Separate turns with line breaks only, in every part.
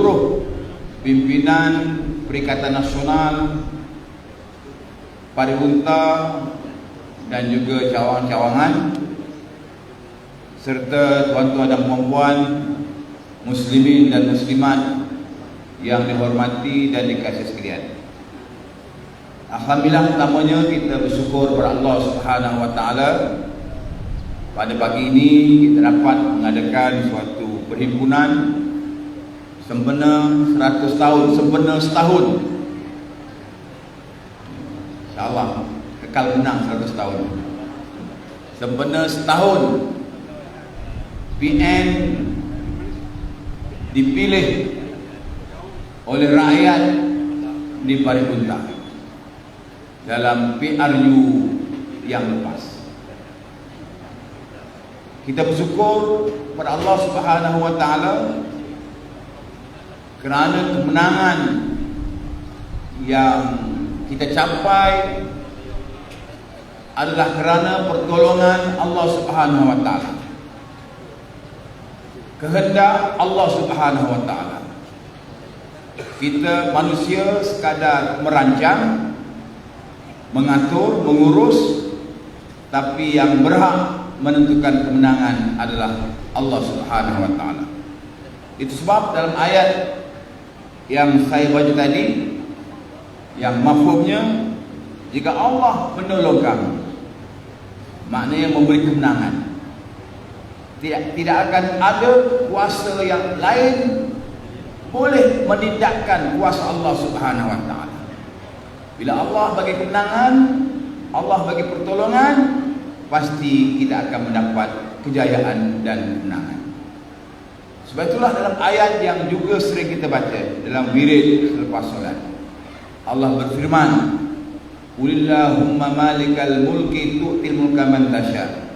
seluruh pimpinan Perikatan Nasional, Pariunta dan juga cawangan-cawangan, serta tuan-tuan dan puan-puan, muslimin dan muslimat yang dihormati dan dikasihi sekalian. Alhamdulillah, pertamanya kita bersyukur kepada Allah Subhanahu wa taala. Pada pagi ini kita dapat mengadakan suatu perhimpunan sempena 100 tahun, sempena setahun. InsyaAllah kekal menang 100 tahun. Sempena setahun PN dipilih oleh rakyat di Paripurna dalam PRU yang lepas. Kita bersyukur kepada Allah Subhanahu wa taala kerana kemenangan yang kita capai adalah kerana pertolongan Allah Subhanahu wa taala. Kehendak Allah Subhanahu wa taala. Kita manusia sekadar merancang, mengatur, mengurus, tapi yang berhak menentukan kemenangan adalah Allah Subhanahu wa taala. Itu sebab dalam ayat yang saya baca tadi, yang mafhumnya, jika Allah menolong kamu, maknanya memberi kemenangan. Tidak akan ada kuasa yang lain boleh menindakkan kuasa Allah Subhanahu wa taala. Bila Allah bagi kemenangan, Allah bagi pertolongan, pasti kita akan mendapat kejayaan dan kemenangan. Sebab itulah dalam ayat yang juga sering kita baca dalam wirid selepas solat, Allah berfirman, "Qulillahumma malikal mulki tu'til mulka man tasha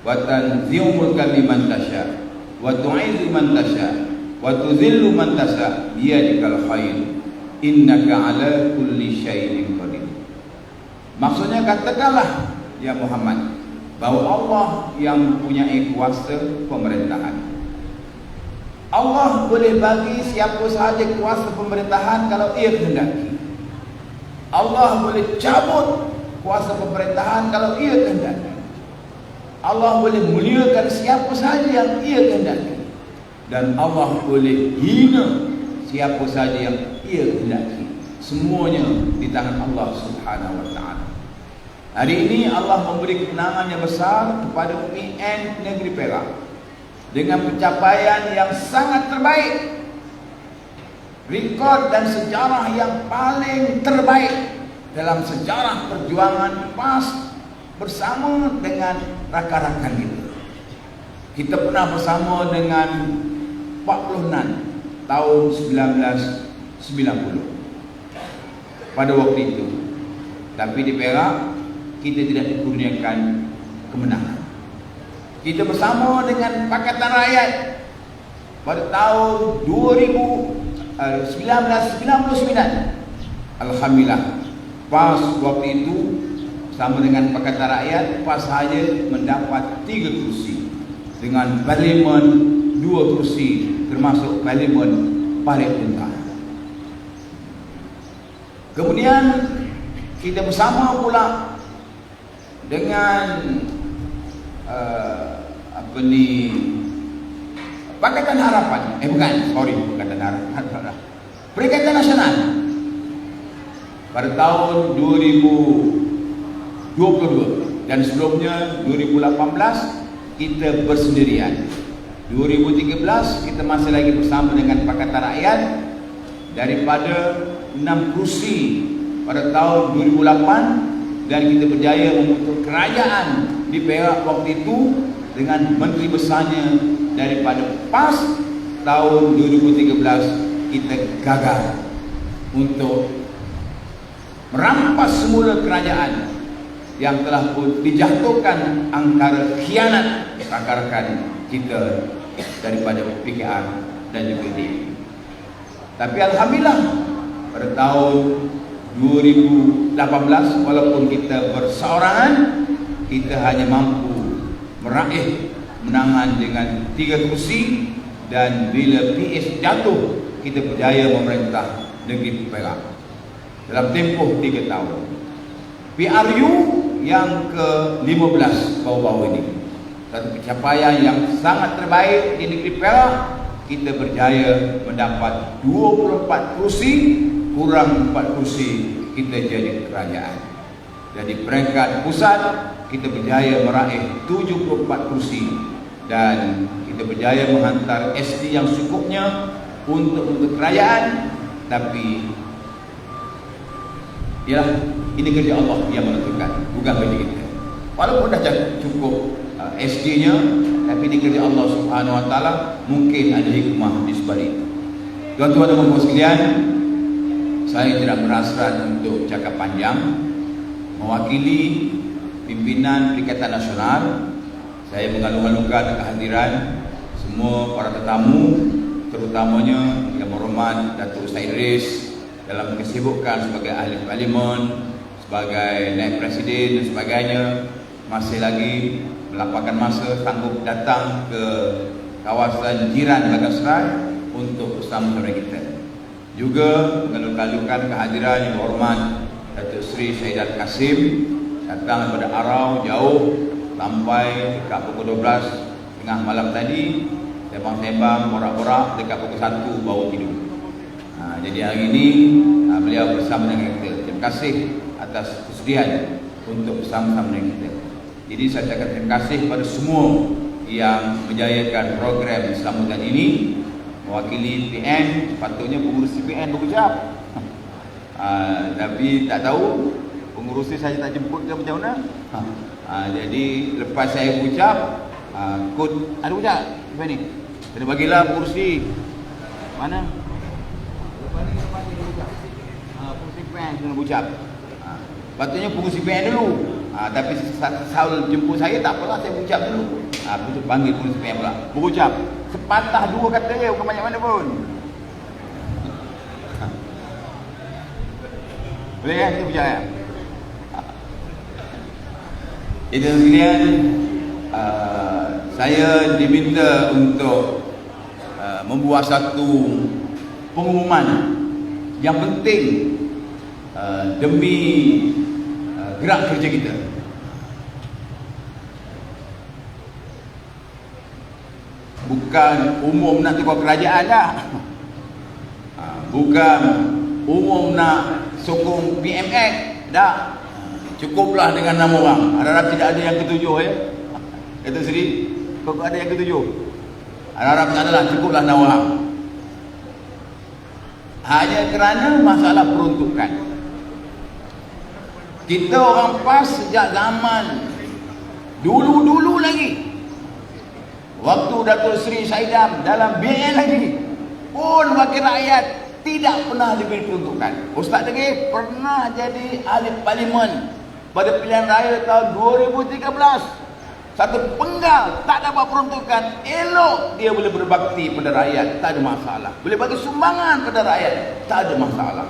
wa tanzi'ul mulka mimman tasha wa tu'izzu man tasha wa tuzillu man tasha biyadikal khair innaka 'ala kulli syai'in qadir." Maksudnya, katakanlah ya Muhammad bahwa Allah yang mempunyai kuasa pemerintahan. Allah boleh bagi siapa sahaja kuasa pemerintahan kalau ia kehendaki. Allah boleh cabut kuasa pemerintahan kalau ia kehendaki. Allah boleh muliakan siapa sahaja yang ia kehendaki, dan Allah boleh hina siapa sahaja yang ia kehendaki. Semuanya di tangan Allah Subhanahu wa taala. Hari ini Allah memberi kemenangan yang besar kepada PN Negeri Perak dengan pencapaian yang sangat terbaik, rekod dan sejarah yang paling terbaik dalam sejarah perjuangan PAS bersama dengan rakan-rakan kita. Kita pernah bersama dengan Pak Plohnan tahun 1990 pada waktu itu, tapi di Perak kita tidak dikurniakan kemenangan. Kita bersama dengan Pakatan Rakyat pada tahun 1999. Alhamdulillah, PAS waktu itu sama dengan Pakatan Rakyat, PAS sahaja mendapat 3 kursi, dengan parlimen 2 kursi, termasuk parlimen Paripurna. Kemudian kita bersama pula dengan Pakatan Harapan, Pakatan Harapan, Perikatan Nasional pada tahun 2022, dan sebelumnya 2018 kita bersendirian. 2013 kita masih lagi bersama dengan Pakatan Rakyat daripada 6 kursi pada tahun 2008, dan kita berjaya membentuk kerajaan di Perak waktu itu dengan menteri besarnya daripada PAS. Tahun 2013 kita gagal untuk merampas semula kerajaan yang telah pun dijatuhkan angkara khianat rakan-rakan kita daripada PKR dan juga DAP. Tapi alhamdulillah pada tahun 2018, walaupun kita berseorangan, kita hanya mampu meraih kemenangan dengan 3 kursi, dan bila PS jatuh kita berjaya memerintah negeri Perak dalam tempoh 3 tahun. PRU yang ke-15 baru-baru ini, satu pencapaian yang sangat terbaik di negeri Perak. Kita berjaya mendapat 24 kursi, kurang 4 kursi kita jadi kerajaan. Jadi peringkat pusat kita berjaya meraih 74 kursi, dan kita berjaya menghantar SD yang cukupnya untuk kerajaan. Tapi yalah, ini kerja Allah yang menentukan, bukan kerja kita. Walaupun dah cukup SD-nya, tapi ini kerja Allah Subhanahu Wa Taala. Mungkin ada hikmah di sebalik itu. Tuan-tuan dan puan-puan sekalian, saya tidak berhasrat untuk cakap panjang. Mewakili pimpinan Perikatan Nasional, saya mengalung-alungkan kehadiran semua para tetamu, terutamanya Yang Berhormat Datuk Ustaz Idris dalam kesibukan sebagai ahli parlimen, sebagai naib presiden dan sebagainya, masih lagi melapangkan masa sanggup datang ke kawasan jiran Bagan Serai untuk bersama-sama kita. Juga mengalung-alungkan kehadiran Yang Berhormat Datuk Seri Syahidat Kasim, datang daripada Arau jauh sampai dekat pukul 12 tengah malam tadi, sembang-sembang, borak-borak, dekat pukul 1 baru tidur. Jadi hari ini beliau bersama dengan kita. Terima kasih atas kesediaan untuk bersama-sama dengan kita. Jadi saya ucapkan terima kasih kepada semua yang menjayakan program sambutan ini. Mewakili PN, sepatutnya pengurus PN berucap, tapi tak tahu pengurusnya saya tak jemput ke macam mana. Jadi lepas saya ucap, kod ada ucap apa ni? Kena bagilah pengurusi mana? Lepas ni ucap. Pengurusi PN kena ucap. Patutnya pengurusi PN dulu. Tapi Saul jemput saya, tak apalah, saya ucap dulu. Betul, panggil pengurusi PN pula, berucap. Sepatah dua kata dia, bukan banyak mana pun. Boleh kan kita berjaya? Itu sekalian, saya diminta untuk membuat satu pengumuman yang penting demi gerak kerja kita. Bukan umum nak tukar kerajaan dah. Bukan umum nak sokong PMX dah. Cukuplah dengan 6 orang. Harap tidak ada yang ketujuh ya. Datuk Seri, kau ada yang ketujuh? Harap tak adalah, cukuplah 6 orang. Hanya kerana masalah peruntukan. Kita orang PAS sejak zaman dulu-dulu lagi, waktu Datuk Seri Saidam dalam BN lagi pun wakil rakyat tidak pernah diberi peruntukan. Ustaz Degil pernah jadi ahli parlimen pada pilihan raya tahun 2013. Satu penggal tak dapat peruntukan, elok dia boleh berbakti pada rakyat, tak ada masalah. Boleh bagi sumbangan pada rakyat, tak ada masalah.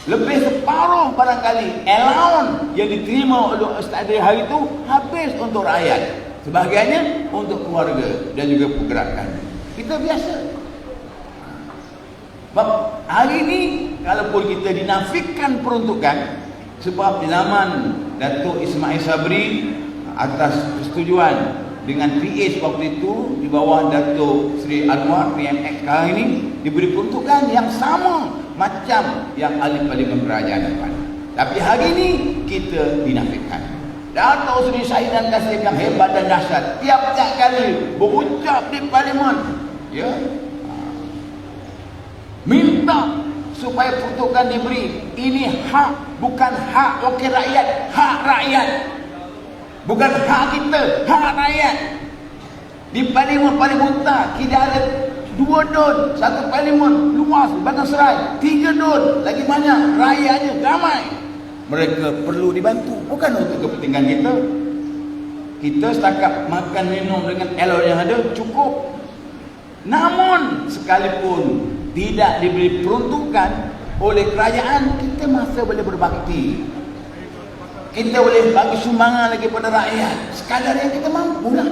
Lebih separuh barangkali allowance yang diterima oleh Ustaz Degil hari itu habis untuk rakyat, sebahagiannya untuk keluarga dan juga pergerakan. Kita biasa. Sebab hari ini kalaupun kita dinafikan peruntukan, sebab di zaman Datuk Ismail Sabri atas persetujuan dengan PH waktu itu di bawah Datuk Seri Anwar PMX sekarang ini diberi peruntukan yang sama macam yang ahli parlimen kerajaan depan. Tapi hari ini kita dinafikan. Datuk Seri Syahidan Kasim yang hebat dan dahsyat tiap-tiap kali berucap di parlimen, ya, minta supaya peruntukan diberi. Ini hak, bukan hak wakil rakyat, hak rakyat. Bukan hak kita, hak rakyat. Di parlimen kita ada 2 don, satu parlimen luas Bagan Serai, 3 don, lagi banyak rakyatnya ramai. Mereka perlu dibantu, bukan untuk kepentingan kita. Kita setakat makan minum dengan elok yang ada cukup. Namun sekalipun tidak diberi peruntukan oleh kerajaan, kita masih boleh berbakti. Kita boleh bagi sumbangan lagi pada rakyat sekadar yang kita mampu lah.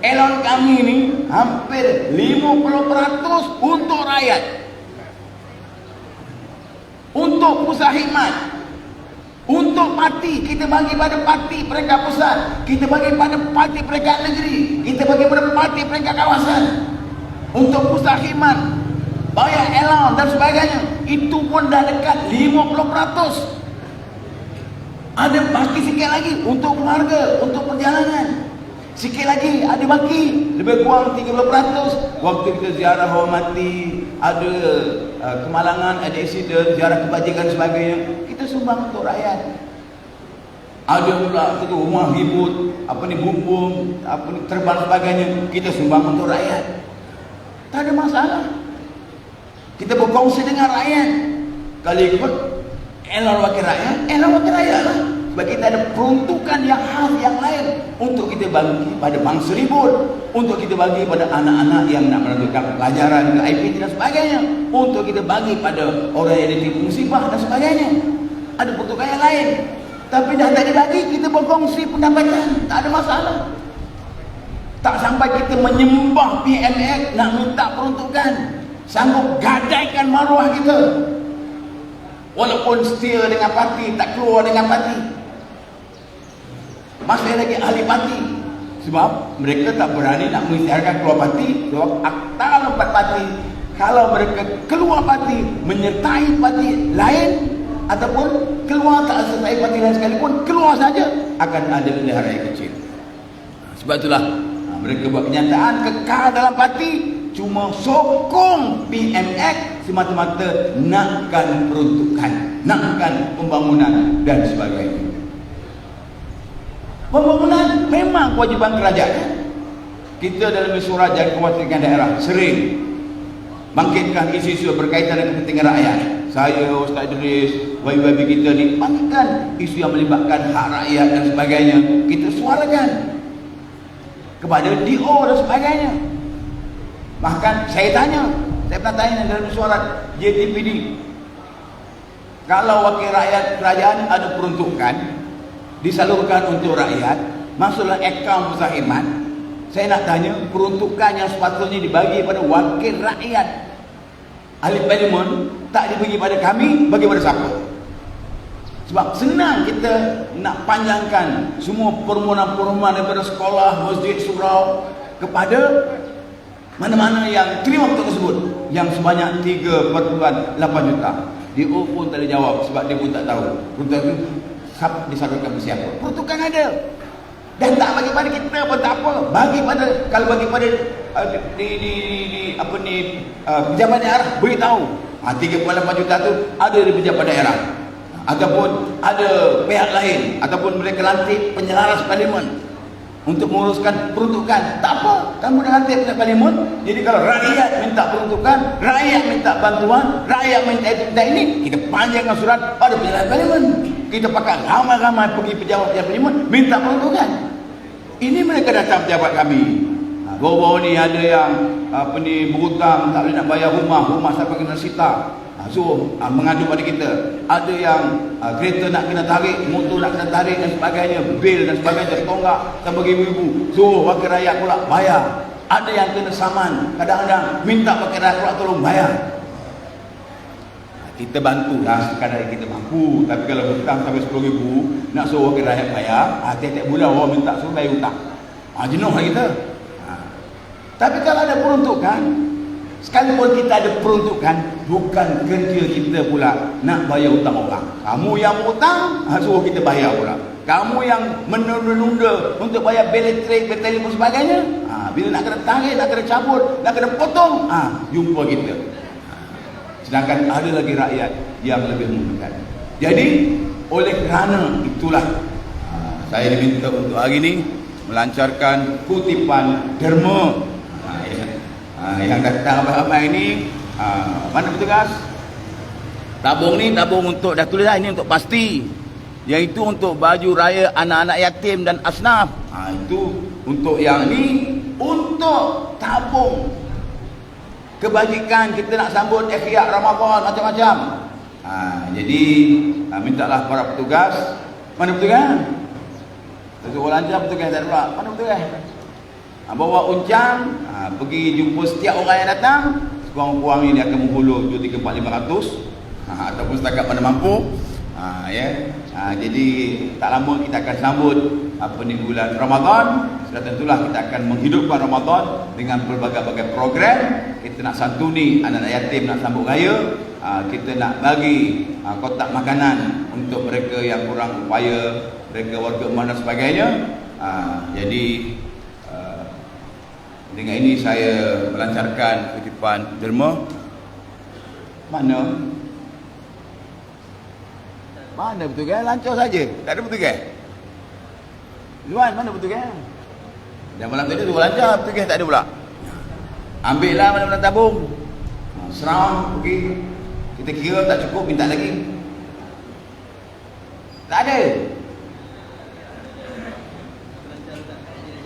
Elon kami ini hampir 50% untuk rakyat, untuk pusat khidmat, untuk parti. Kita bagi pada parti peringkat pusat, kita bagi pada parti peringkat negeri, kita bagi pada parti peringkat kawasan. Untuk pusat khidmat, bayar elon dan sebagainya, itu pun dah dekat 50%. Ada baki sikit lagi untuk keluarga, untuk perjalanan. Sikit lagi ada baki, lebih kurang 30%. Waktu kita ziarah hormati, ada kemalangan, ada insiden, ziarah kebajikan sebagainya, kita sumbang untuk rakyat. Ada pula kita rumah ribut, bumbung, terbang sebagainya, kita sumbang untuk rakyat. Tak ada masalah. Kita berkongsi dengan rakyat. Kalau ikut elon wakil rakyat lah. Sebab kita ada peruntukan yang khas yang lain untuk kita bagi pada bangsa ribut, untuk kita bagi pada anak-anak yang nak melanjutkan pelajaran ke IPT dan sebagainya, untuk kita bagi pada orang yang ditimpa musibah dan sebagainya. Ada peruntukan yang lain. Tapi dah tak dibagi, kita berkongsi pendapatan, tak ada masalah. Tak sampai kita menyembah PMX nak minta peruntukan, sanggup gadaikan maruah kita, walaupun setia dengan parti, tak keluar dengan parti, masih lagi ahli parti. Sebab mereka tak berani nak mengisytiharkan keluar parti. Sebab akta lompat parti, kalau mereka keluar parti, menyertai parti lain, ataupun keluar tak sertai parti lain sekalipun, keluar saja, akan ada bendahara yang kecil. Sebab itulah mereka buat kenyataan kekal dalam parti, cuma sokong PMX semata-mata nakkan peruntukan, nakkan pembangunan dan sebagainya. Pembangunan memang kewajiban kerajaan. Kita dalam mesyuarat jaga kepentingan daerah sering bangkitkan isu-isu berkaitan dengan kepentingan rakyat. Saya, Ustaz Idris, babi-babi kita ni bangkitkan isu yang melibatkan hak rakyat dan sebagainya. Kita suarakan kepada DO dan sebagainya. Bahkan saya pernah tanya dalam mesyuarat JTPD, kalau wakil rakyat kerajaan ada peruntukan disalurkan untuk rakyat, masuklah akaun pusat khidmat, saya nak tanya, peruntukan yang sepatutnya dibagi pada wakil rakyat, ahli parlimen, tak dibagi pada kami, bagi pada siapa? Sebab senang kita nak panjangkan semua permohonan-permohonan daripada sekolah, masjid, surau kepada mana-mana yang terima peruntukan tersebut, yang sebanyak 3.8 juta. DO pun tak ada jawab sebab dia pun tak tahu peruntukan itu disalurkan kepada siapa. Peruntukan ada dan tak bagi pada kita pun tak apa. Bagi pada, kalau bagi pada pejabat daerah, beritahu 3.8 juta tu ada di pejabat daerah, ataupun ada pihak lain, ataupun mereka lantik penyelaras parlimen untuk menguruskan peruntukan. Tak apa, kamu dah lantik pejabat parlimen. Jadi kalau rakyat minta peruntukan, rakyat minta bantuan, rakyat minta ini, kita panjangkan surat pada pejabat parlimen. Kita pakai ramai-ramai pergi pejabat parlimen minta peruntukan. Ini mereka datang pejabat kami. Baru-baru ni ada yang berhutang, tak boleh nak bayar rumah sampai kena sita. So mengadu pada kita. Ada yang kereta nak kena tarik, motor nak kena tarik dan sebagainya, bil dan sebagainya tonggak sampai ribu-ribu. So wakil rakyat pula bayar. Ada yang kena saman, kadang-kadang minta wakil rakyat pula tolong bayar. Kita bantulah sekadar kita mampu. Tapi kalau hutang sampai 10,000 nak suruh wakil rakyat bayar, tiap-tiap bulan orang minta suruh bayar hutang, jenuh lah kita. Tapi kalau ada peruntukan, sekalipun kita ada peruntukan, bukan kerja kita pula nak bayar hutang orang. Kamu yang hutang, suruh kita bayar pula. Kamu yang menunda-nunda untuk bayar bil elektrik, bil telefon sebagainya, bila nak kena tarik, nak kena cabut, nak kena potong, jumpa kita. Sedangkan ada lagi rakyat yang lebih membutuhkan. Jadi oleh kerana itulah saya diminta untuk hari ini melancarkan kutipan derma yang datang ramai-ramai ini. Mana petugas? Tabung ni tabung untuk, dah tulis dah, ini untuk pasti, iaitu untuk baju raya anak-anak yatim dan asnaf. Itu untuk yang ni, untuk tabung kebajikan kita nak sambut ikhya Ramadan macam-macam. Jadi mintalah para petugas. Mana petugas? Sesuatu lancar petugas tak ada pula. Mana petugas? Bawa uncang, pergi jumpa setiap orang yang datang. Kurang-kurang ini akan menghulur 2, 3, 4, 500 ataupun setakat mana mampu. Jadi tak lama kita akan sambut bulan Ramadan. Sudah tentulah kita akan menghidupkan Ramadan dengan berbagai-bagai program. Kita nak santuni anak-anak yatim, nak sambut raya. Kita nak bagi kotak makanan untuk mereka yang kurang upaya, mereka warga emas dan sebagainya. Jadi dengan ini saya melancarkan kutipan derma. Mana betul kan? Lancar saja. Tak ada betul kan? Luan, mana betul kan? Dan malam tadi tu lancar, betul kan? Tak ada pula. Ambil lah mana-mana tabung. Serang, okey. Kita kira tak cukup, minta lagi. Tak ada.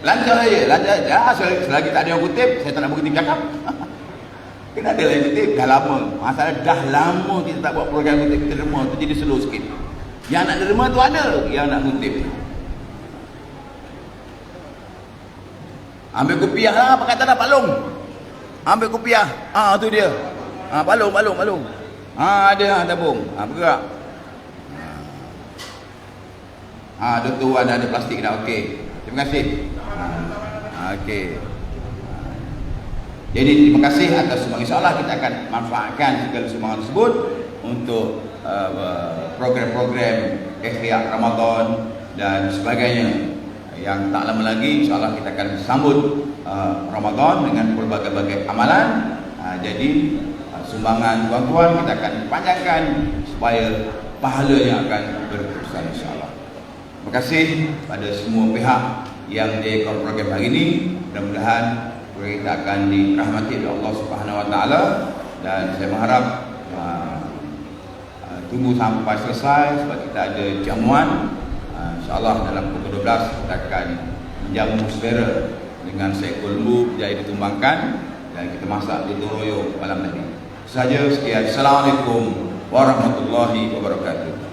Lancar saja. Lancar. Selagi tak ada yang kutip, saya tak nak berhenti cakap. Kena ada yang kutip. Dah lama. Masalah dah lama kita tak buat program kutip. Kita derma tu jadi slow sikit. Yang nak derma tu ada. Yang nak kutip. Ambil kopiah lah. Pakai tak ada palung. Ambil kopiah. Tu dia. Palung. Ada tabung. Bergerak. Tuan ada plastik dah. Okey. Terima kasih. Okey. Jadi terima kasih atas sumbangan. InsyaAllah kita akan manfaatkan segala sumbangan tersebut untuk program-program ikhtiar Ramadan dan sebagainya. Yang tak lama lagi insyaAllah kita akan sambut Ramadan dengan berbagai-bagai amalan. Jadi sumbangan tuan-tuan kita akan panjangkan supaya pahalanya akan berterusan insyaAllah. Terima kasih pada semua pihak yang diikut program hari ini. Mudah-mudahan kita akan dirahmati oleh Allah Subhanahu Wa Taala, dan saya mengharap tunggu sampai selesai sebab kita ada jamuan. InsyaAllah dalam pukul 12 kita akan menjamu saudara dengan seekor lembu berjaya ditumbangkan dan kita masak di Toroyo malam tadi. Sahaja sekian. Assalamualaikum warahmatullahi wabarakatuh.